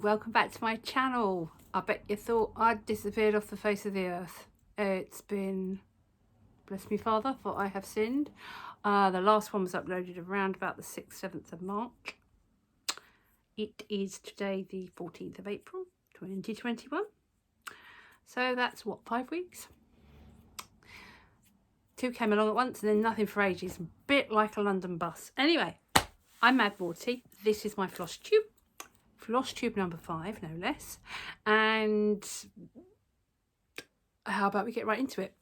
welcome back to my channel. I bet you thought I'd disappeared off the face of the earth. It's been, bless me father, for I have sinned. The last one was uploaded around about the 6th, 7th of March. It is today the 14th of April 2021. So that's what, 5 weeks? 2 came along at once and then nothing for ages. A bit like a London bus. Anyway, I'm Mad Morti. This is my Flosstube. Flosstube number 5, no less. And how about we get right into it?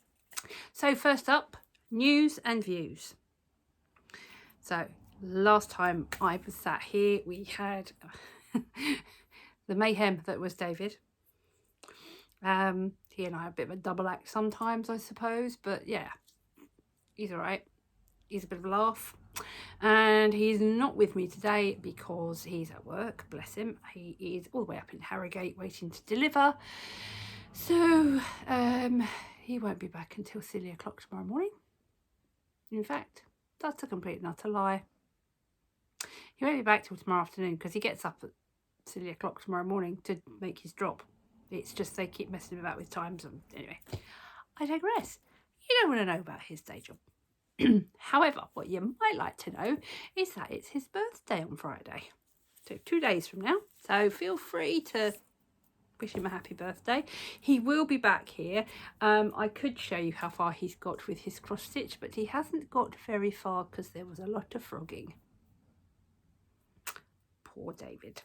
So first up, news and views. So last time I was sat here, we had the mayhem that was David. He and I have a bit of a double act sometimes, I suppose, but yeah, he's all right. He's a bit of a laugh. And he's not with me today because he's at work, bless him. He is all the way up in Harrogate waiting to deliver. So he won't be back until silly o'clock tomorrow morning. In fact, that's a complete and utter lie. He won't be back till tomorrow afternoon because he gets up at silly o'clock tomorrow morning to make his drop. It's just they keep messing about with times. And anyway, I digress. You don't want to know about his day job. However, what you might like to know is that it's his birthday on Friday. So 2 days from now. So feel free to wish him a happy birthday. He will be back here. I could show you how far he's got with his cross stitch, but he hasn't got very far because there was a lot of frogging. Poor David.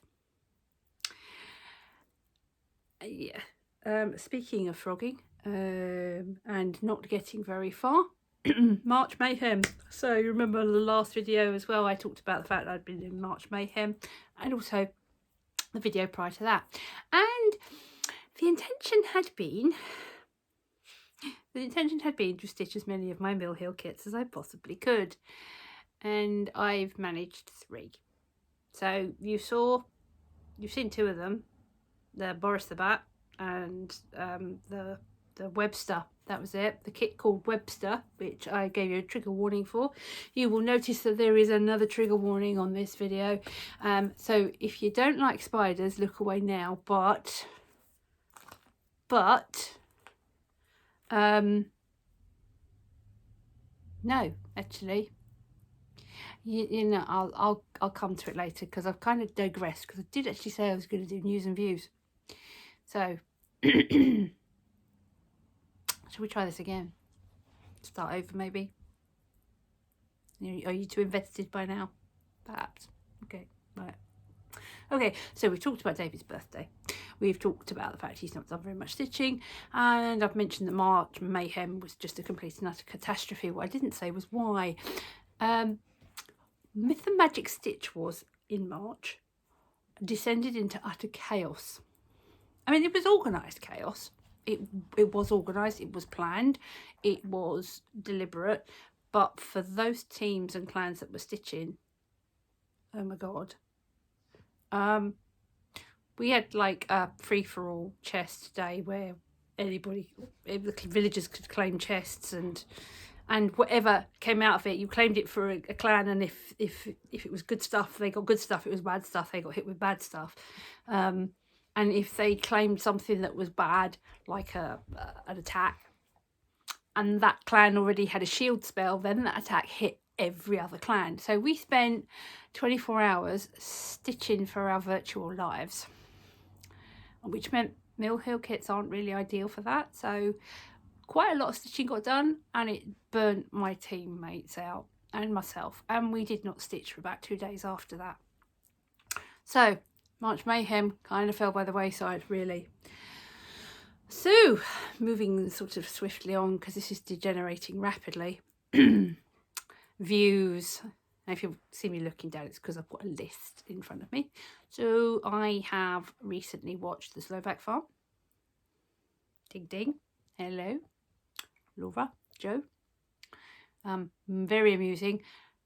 Yeah. Speaking of frogging and not getting very far, March Mayhem. So you remember the last video as well, I talked about the fact that I'd been in March Mayhem and also the video prior to that. And the intention had been to stitch as many of my Mill Hill kits as I possibly could. And I've managed 3. So you've seen 2 of them, the Boris the Bat and the Webster. That was it. The kit called Webster, which I gave you a trigger warning for. You will notice that there is another trigger warning on this video. So if you don't like spiders, look away now. But no, actually, you know, I'll come to it later because I've kind of digressed because I did actually say I was going to do news and views. So. Shall we try this again? Start over maybe? Are you too invested by now? Perhaps. Okay, right. Okay, so we've talked about David's birthday. We've talked about the fact he's not done very much stitching. And I've mentioned that March Mayhem was just a complete and utter catastrophe. What I didn't say was why. Myth and Magic Stitch was, in March, descended into utter chaos. I mean, it was organised chaos. It was organised, it was planned, it was deliberate, but for those teams and clans that were stitching, oh my god. We had like a free-for-all chest today where anybody, the villagers could claim chests and whatever came out of it, you claimed it for a clan, and if it was good stuff, they got good stuff. If it was bad stuff, they got hit with bad stuff. And if they claimed something that was bad, like an attack, and that clan already had a shield spell, then that attack hit every other clan. So we spent 24 hours stitching for our virtual lives, which meant Mill Hill kits aren't really ideal for that. So quite a lot of stitching got done, and it burnt my teammates out and myself. And we did not stitch for about 2 days after that. So March Mayhem kind of fell by the wayside, really. So, moving sort of swiftly on, because this is degenerating rapidly. Views. Now, if you see me looking down, it's because I've got a list in front of me. So, I have recently watched The Slovak Farm. Ding, ding. Hello. Laura. Joe. Very amusing.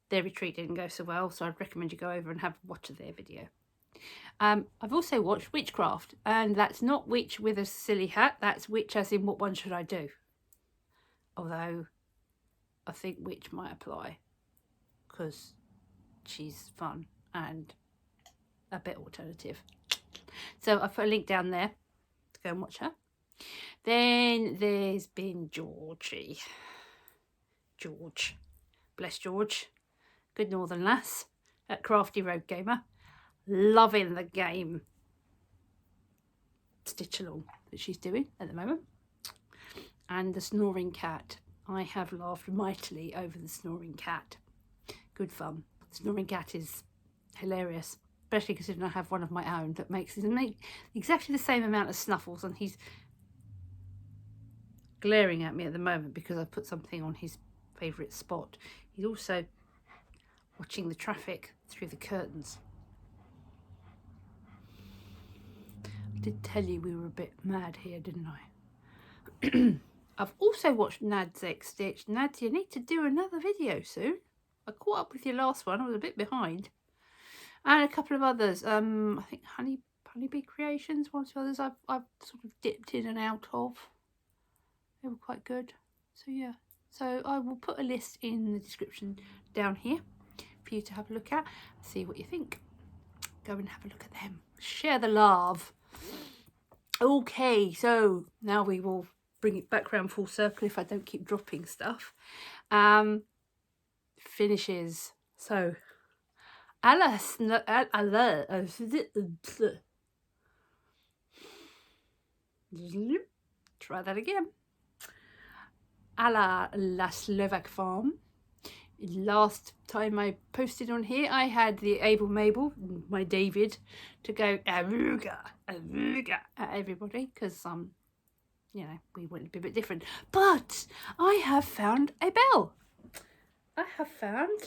Their retreat didn't go so well, so I'd recommend you go over and have a watch of their video. I've also watched Witchcraft, and that's not witch with a silly hat, that's witch as in what one should I do. Although I think witch might apply because she's fun and a bit alternative. So I put a link down there to go and watch her. Then there's been Georgie. George. Bless George. Good Northern lass at Crafty Road Gamer. Loving the game Stitch Along that she's doing at the moment. And the Snoring Cat. I have laughed mightily over the Snoring Cat. Good fun. Snoring Cat is hilarious, especially considering I have one of my own that makes exactly the same amount of snuffles, and he's glaring at me at the moment because I've put something on his favourite spot. He's also watching the traffic through the curtains. I did tell you we were a bit mad here, didn't I? I've also watched Nad's X Stitch. Nad, you need to do another video soon. I caught up with your last one. I was a bit behind. And a couple of others. I think Honeybee Creations, one or two others I've sort of dipped in and out of. They were quite good. So yeah. So I will put a list in the description down here for you to have a look at. See what you think. Go and have a look at them. Share the love. Okay, so now we will bring it back round full circle if I don't keep dropping stuff. Finishes. So Alice, try that again. La Slovak Farm. Last time I posted on here, I had the Able Mabel, my David, to go aruga at everybody because you know, we went a bit different. But I have found a bell. I have found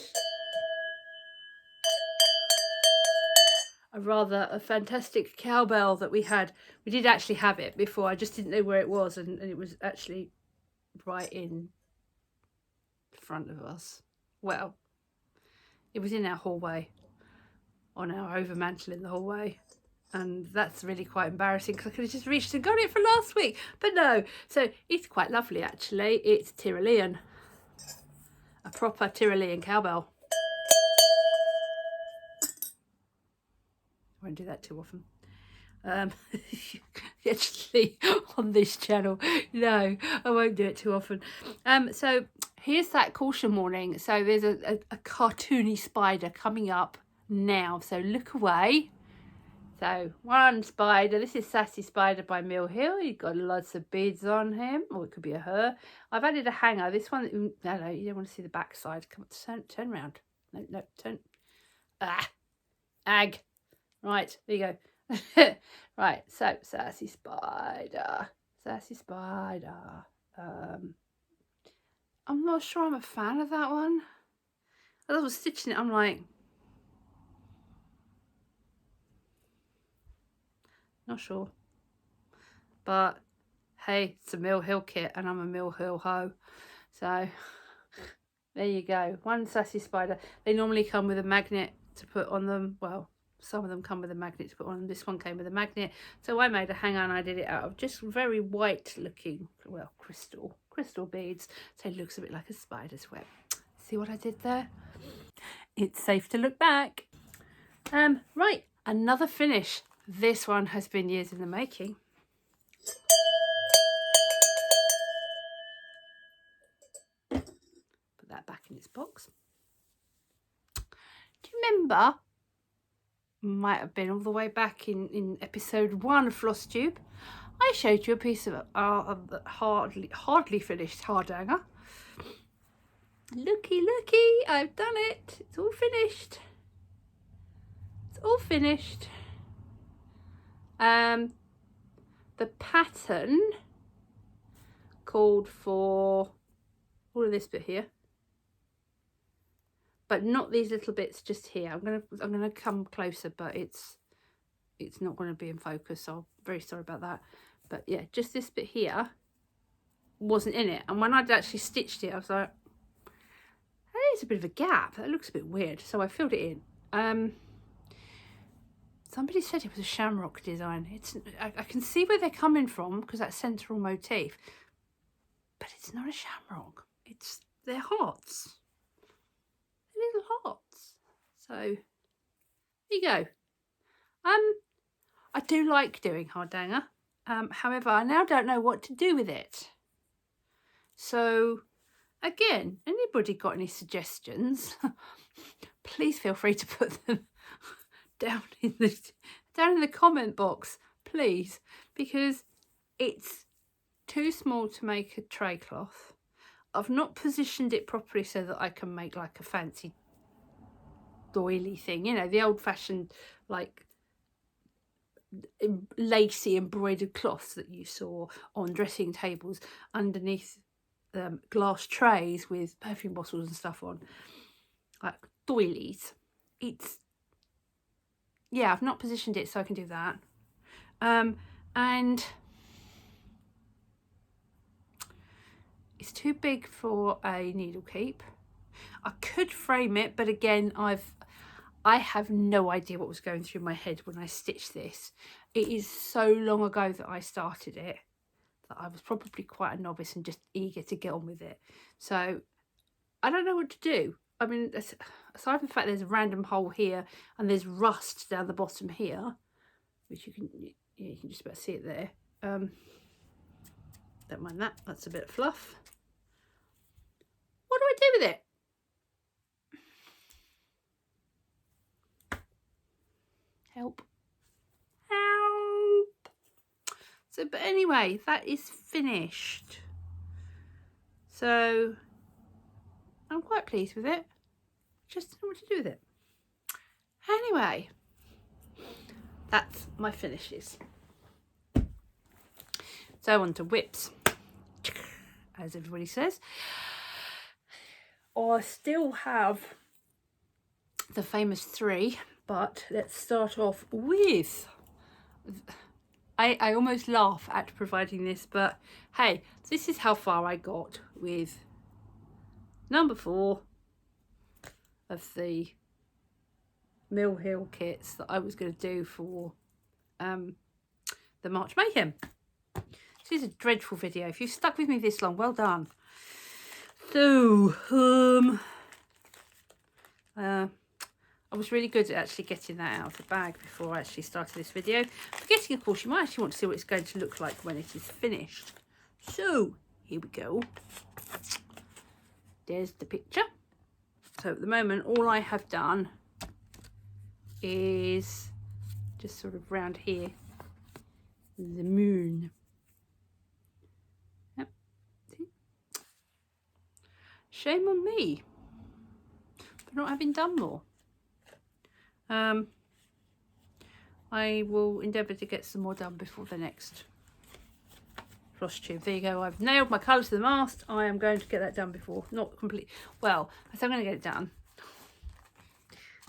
a fantastic cowbell that we had. We did actually have it before. I just didn't know where it was, and it was actually right in front of us. Well, it was in our hallway, on our overmantel in the hallway. And that's really quite embarrassing because I could have just reached and got it for last week. But no, so it's quite lovely actually. It's Tyrolean. A proper Tyrolean cowbell. I won't do that too often. Actually, on this channel, no, I won't do it too often. So here's that caution warning. So there's a cartoony spider coming up now. So look away. So one spider. This is Sassy Spider by Mill Hill. You've got lots of beads on him, or it could be a her. I've added a hanger. This one, no, you don't want to see the back side. Come on, turn around. No, turn. Ag. Right, there you go. Right, so Sassy Spider. I'm not sure I'm a fan of that one. As I was stitching it, I'm like, not sure. But hey, it's a Mill Hill kit and I'm a Mill Hill hoe. So there you go. One Sassy Spider. They normally come with a magnet to put on them. Well, some of them come with a magnet to put on them. This one came with a magnet. So I made a hanger and I did it out of just very white looking, well, crystal beads. So it looks a bit like a spider's web. See what I did there? It's safe to look back. Right, another finish. This one has been years in the making. Put that back in its box. Do you remember? Might have been all the way back in episode 1 of Flosstube. I showed you a piece of hardly finished Hardanger. Looky, I've done it. It's all finished. The pattern called for all of this bit here, but not these little bits just here. I'm gonna come closer, but it's not going to be in focus, so I'm very sorry about that. But yeah, just this bit here wasn't in it, and when I'd actually stitched it, I was like, there's a bit of a gap. That looks a bit weird, so I filled it in. Somebody said it was a shamrock design. I can see where they're coming from because that central motif, but it's not a shamrock. They're hearts. They're little hearts. So there you go. I do like doing Hardanger. However, I now don't know what to do with it. So, again, anybody got any suggestions? Please feel free to put them down in the comment box, please, because it's too small to make a tray cloth. I've not positioned it properly so that I can make like a fancy doily thing, you know, the old-fashioned like lacy embroidered cloths that you saw on dressing tables underneath glass trays with perfume bottles and stuff on, like doilies. It's, yeah, I've not positioned it so I can do that. And it's too big for a needle keep. I could frame it, but again, I have no idea what was going through my head when I stitched this. It is so long ago that I started it that I was probably quite a novice and just eager to get on with it. So I don't know what to do. I mean, aside from the fact there's a random hole here and there's rust down the bottom here, which you can just about see it there. Don't mind that. That's a bit of fluff. What do I do with it? Help. Help. So, but anyway, that is finished. So, I'm quite pleased with it. Just don't know what to do with it. Anyway, that's my finishes. So on to whips, as everybody says. I still have the famous 3, but let's start off with, I almost laugh at providing this, but hey, this is how far I got with number 4 of the Mill Hill kits that I was going to do for the March Mayhem. This is a dreadful video. If you've stuck with me this long, well done. So, I was really good at actually getting that out of the bag before I actually started this video. Forgetting, of course, you might actually want to see what it's going to look like when it is finished. So, here we go. There's the picture. So, at the moment, all I have done is just sort of round here, the moon. Yep. See? Shame on me for not having done more. I will endeavour to get some more done before the next Flosstube. There you go. I've nailed my colours to the mast. I am going to get that done before, not complete. Well, I say I'm going to get it done.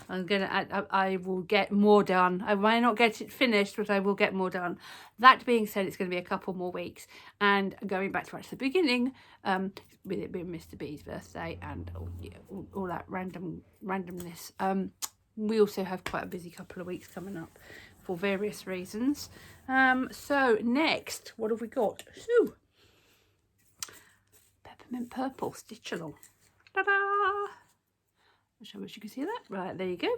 I will get more done. I may not get it finished, but I will get more done. That being said, it's going to be a couple more weeks. And going back to right to the beginning, with it being Mr. B's birthday and all that randomness, we also have quite a busy couple of weeks coming up for various reasons. So next, what have we got? So, Peppermint Purple Stitch Along. Ta-da! How much you can see that. Right, there you go.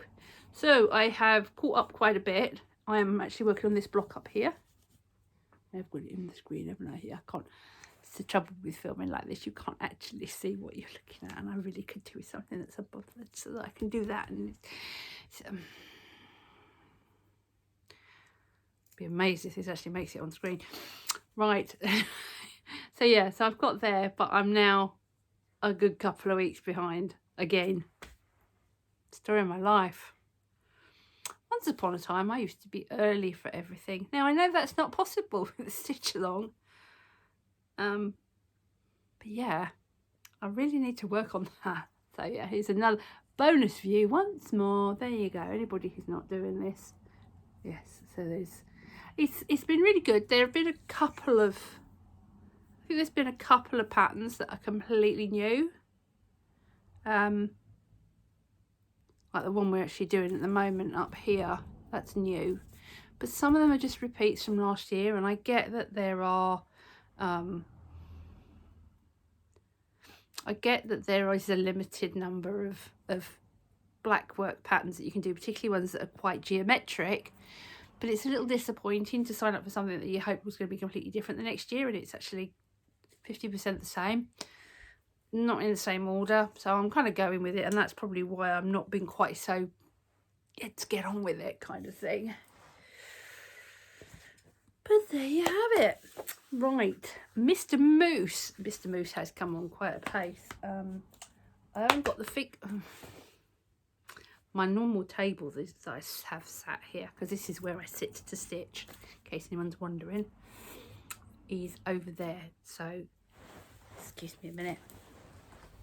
So I have caught up quite a bit. I am actually working on this block up here. I've got it in the screen, haven't I? Yeah, I can't. It's the trouble with filming like this. You can't actually see what you're looking at, and I really could do with something that's above that so that I can do that. And it's, be amazed if this actually makes it on screen. Right. So yeah, so I've got there, but I'm now a good couple of weeks behind again. Story of my life. Once upon a time, I used to be early for everything. Now, I know that's not possible with the stitch along. But yeah, I really need to work on that. So yeah, here's another bonus view once more. There you go. Anybody who's not doing this. Yes, so it's been really good. There have been a couple of, I think there's been a couple of patterns that are completely new. Like the one we're actually doing at the moment up here, that's new. But some of them are just repeats from last year, and I get that there are, I get that there is a limited number of black work patterns that you can do, particularly ones that are quite geometric. But it's a little disappointing to sign up for something that you hope was going to be completely different the next year, and it's actually 50% the same. Not in the same order, so I'm kind of going with it, and that's probably why I'm not being quite so let's get on with it kind of thing. But there you have it. Right, Mr. Moose. Mr. Moose has come on quite a pace. I haven't got the my normal table that I have sat here, because this is where I sit to stitch, in case anyone's wondering, is over there. So excuse me a minute.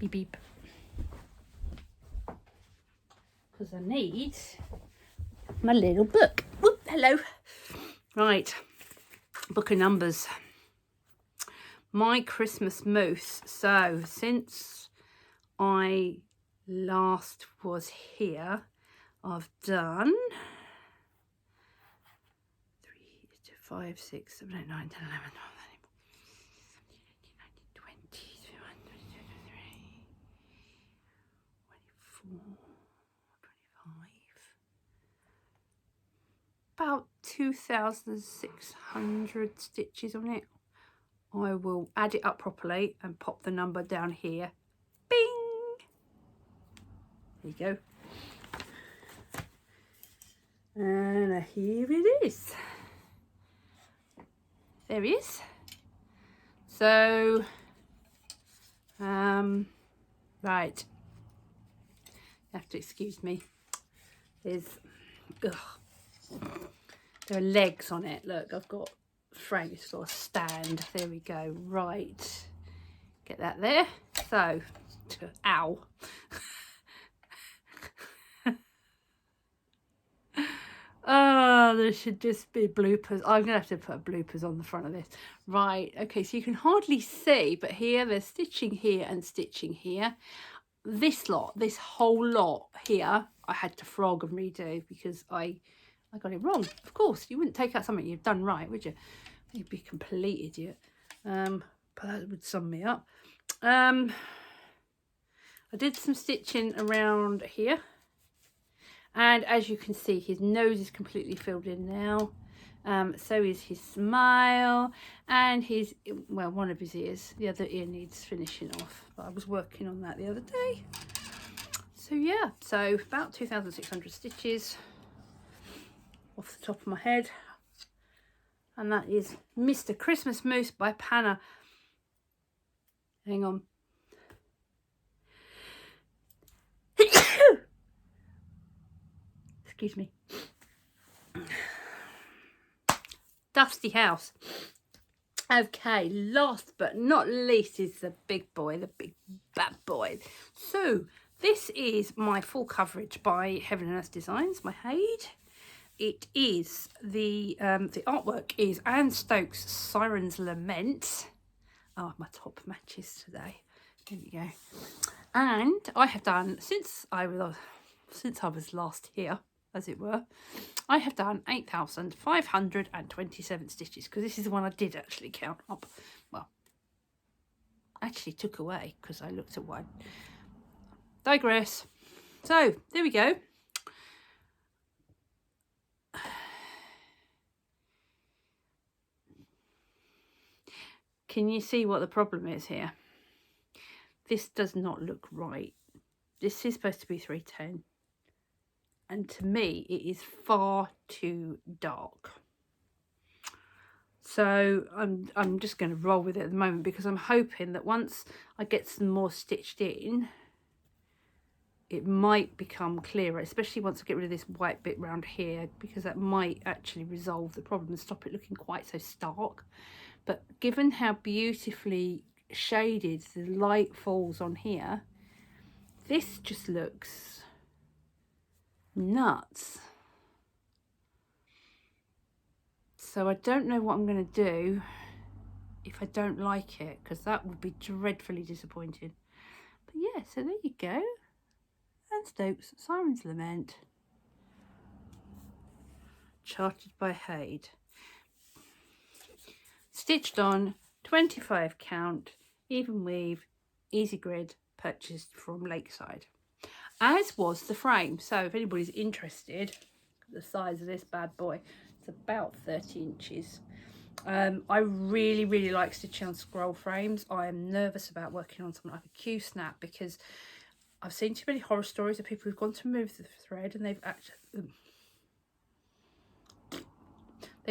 Beep beep. Because I need my little book. Whoop, hello. Right, book of numbers. My Christmas moose. So since I last was here, I've done 3, 5, 6, 7, 8, 9, 10, 11, 12, 13, 20, 24, 25. About 2,600 stitches on it. I will add it up properly and pop the number down here. Bing! There you go. And here it is. There he is. So, right. You have to excuse me. There are legs on it. Look, I've got frames for a stand. There we go. Right. Get that there. So, ow. Oh, there should just be bloopers. I'm going to have to put bloopers on the front of this. Right, okay, so you can hardly see, but here there's stitching here and stitching here. This lot, this whole lot here, I had to frog and redo because I got it wrong. Of course, you wouldn't take out something you've done right, would you? You'd be a complete idiot. But that would sum me up. I did some stitching around here. And as you can see, his nose is completely filled in now. So is his smile and his, well, one of his ears. The other ear needs finishing off. But I was working on that the other day. So yeah, so about 2,600 stitches off the top of my head. And that is Mr. Christmas Moose by Panna. Hang on. Excuse me. Dusty house. Okay, last but not least is the big boy, the big bad boy. So this is my full coverage by Heaven and Earth Designs, my Haid. It is the artwork is Anne Stokes' Siren's Lament. Oh, my top matches today. There we go. And I have done since I was last here, as it were, I have done 8,527 stitches, because this is the one I did actually count up. Well, actually took away because I looked at one. Digress. So there we go. Can you see what the problem is here? This does not look right. This is supposed to be 310. And to me, it is far too dark. So I'm just going to roll with it at the moment, because I'm hoping that once I get some more stitched in, it might become clearer, especially once I get rid of this white bit round here, because that might actually resolve the problem and stop it looking quite so stark. But given how beautifully shaded the light falls on here, this just looks nuts. So I don't know what I'm going to do if I don't like it, because that would be dreadfully disappointing. But yeah, so there you go. Anne Stokes' Siren's Lament, charted by Haid. Stitched on, 25 count, even weave, easy grid, purchased from Lakeside. As was the frame. So if anybody's interested, the size of this bad boy, It's about 30 inches. I really like stitching on scroll frames. I am nervous about working on something like a Q-snap because I've seen too many horror stories of people who've gone to move the thread and they've actually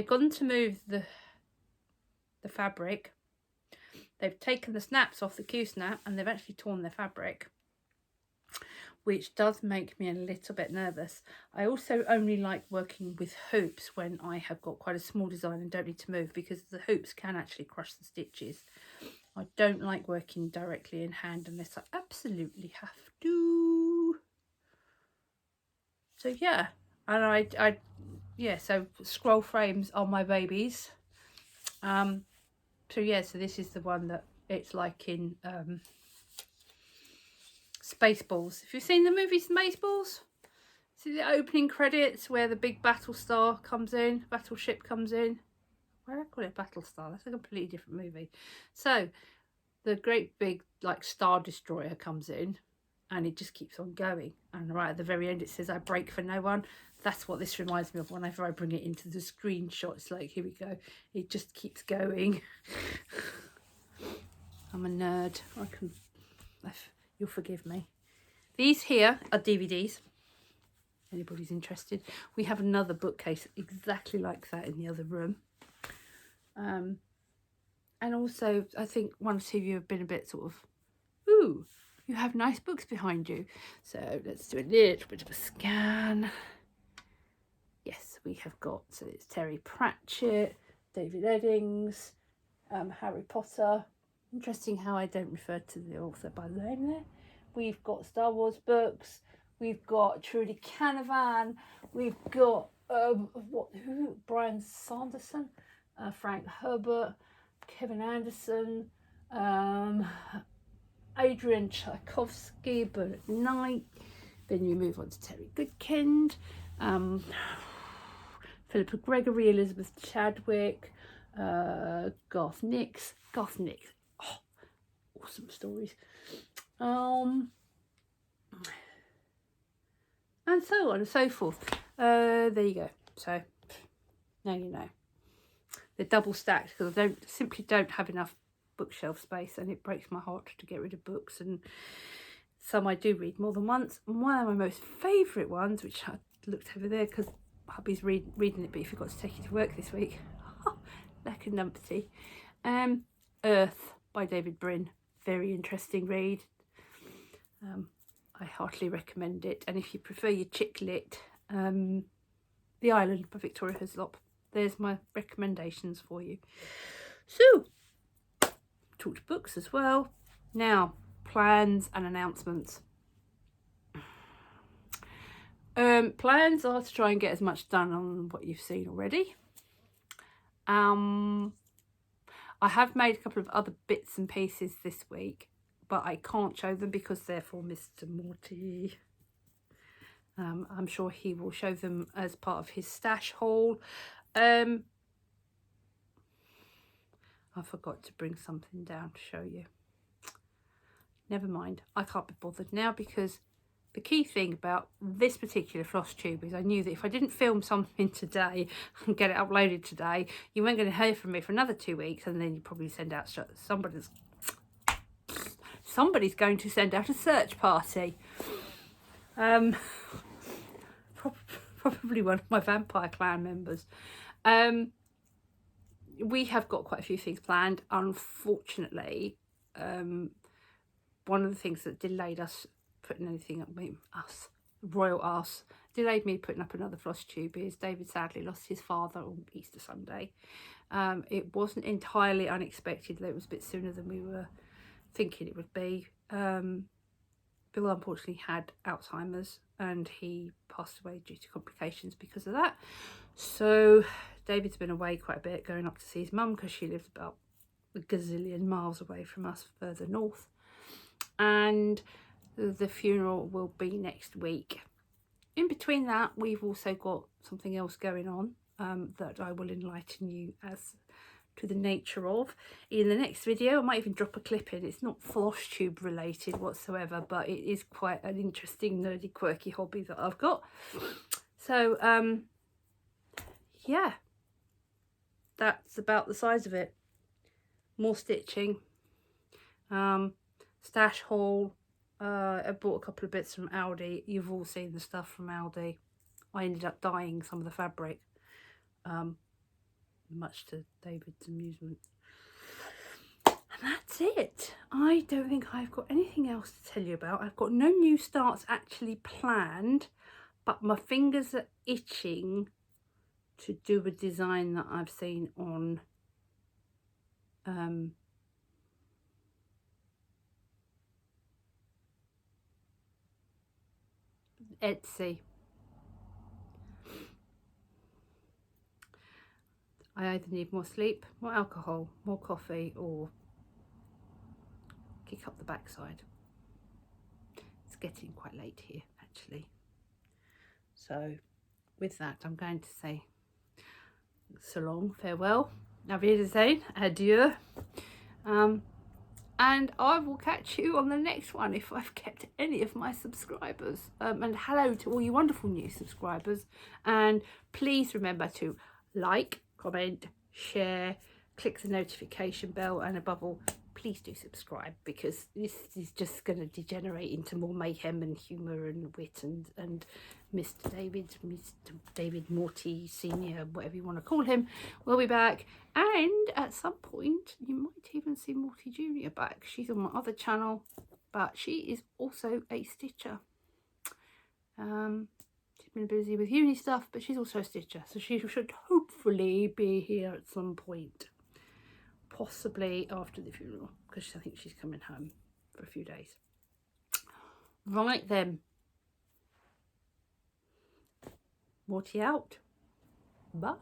gone to move the fabric. They've taken the snaps off the Q-snap and they've actually torn their fabric, which does make me a little bit nervous. I also only like working with hoops when I have got quite a small design and don't need to move, because the hoops can actually crush the stitches. I don't like working directly in hand unless I absolutely have to. So yeah, and yeah, so scroll frames are my babies. So yeah, so this is the one that it's like in Spaceballs. If you've seen the movie Spaceballs, see the opening credits where the big battleship comes in. Why do I call it Battlestar? That's a completely different movie. So the great big like Star Destroyer comes in and it just keeps on going. And right at the very end it says, "I break for no one." That's what this reminds me of whenever I bring it into the screenshot. It's like, here we go. It just keeps going. I'm a nerd. You'll forgive me. These here are DVDs. Anybody's interested. We have another bookcase exactly like that in the other room. And also, I think one or two of you have been a bit sort of, ooh, you have nice books behind you. So let's do a little bit of a scan. Yes, we have got, so it's Terry Pratchett, David Eddings, Harry Potter. Interesting how I don't refer to the author by the name there. We've got Star Wars books. We've got Trudy Canavan. We've got Brian Sanderson, Frank Herbert, Kevin Anderson, Adrian Tchaikovsky, Bernard Knight. Then you move on to Terry Goodkind, Philippa Gregory, Elizabeth Chadwick, Garth Nix. Oh, awesome stories. And so on and so forth. There you go. So now you know. They're double stacked because I simply don't have enough bookshelf space, and it breaks my heart to get rid of books. And some I do read more than once. And one of my most favourite ones, which I looked over there because hubby's reading it, but he forgot to take it to work this week. Like a numpty. Earth by David Brin. Very interesting read. I heartily recommend it. And if you prefer your chick lit, The Island by Victoria Hislop. There's my recommendations for you. So, talked books as well. Now, plans and announcements. Plans are to try and get as much done on what you've seen already. I have made a couple of other bits and pieces this week, but I can't show them because they're for Mr. Morti. I'm sure he will show them as part of his stash haul. I forgot to bring something down to show you. Never mind, I can't be bothered now, because the key thing about this particular Flosstube is I knew that if I didn't film something today and get it uploaded today, you weren't going to hear from me for another 2 weeks, and then you probably send out somebody's going to send out a search party. Probably one of my Vampire Clan members. We have got quite a few things planned. Unfortunately, one of the things that delayed us putting anything up, royal us, delayed me putting up another Flosstube is David sadly lost his father on Easter Sunday. It wasn't entirely unexpected, though it was a bit sooner than we were thinking it would be. Bill unfortunately had Alzheimer's and he passed away due to complications because of that. So David's been away quite a bit, going up to see his mum because she lives about a gazillion miles away from us further north. And the funeral will be next week. In between that, we've also got something else going on that I will enlighten you as to the nature of in the next video. I might even drop a clip in. It's not Flosstube related whatsoever, but it is quite an interesting, nerdy, quirky hobby that I've got. So yeah, that's about the size of it. More stitching. Stash haul. I bought a couple of bits from Aldi. You've all seen the stuff from Aldi. I ended up dyeing some of the fabric, much to David's amusement. And that's it. I don't think I've got anything else to tell you about. I've got no new starts actually planned, but my fingers are itching to do a design that I've seen on Etsy. I either need more sleep, more alcohol, more coffee, or kick up the backside. It's getting quite late here, actually. So with that, I'm going to say so long, farewell, auf Wiedersehen, adieu. And I will catch you on the next one if I've kept any of my subscribers. And hello to all you wonderful new subscribers. And please remember to like, comment, share, click the notification bell, and above all, please do subscribe, because this is just going to degenerate into more mayhem and humour and wit and Mr. David Morti Senior, whatever you want to call him, will be back. And at some point you might even see Morti Junior back. She's on my other channel, but she is also a stitcher. She's been busy with uni stuff, but she's also a stitcher, so she should hopefully be here at some point, possibly after the funeral, because I think she's coming home for a few days. Right then, Morti out. Bye.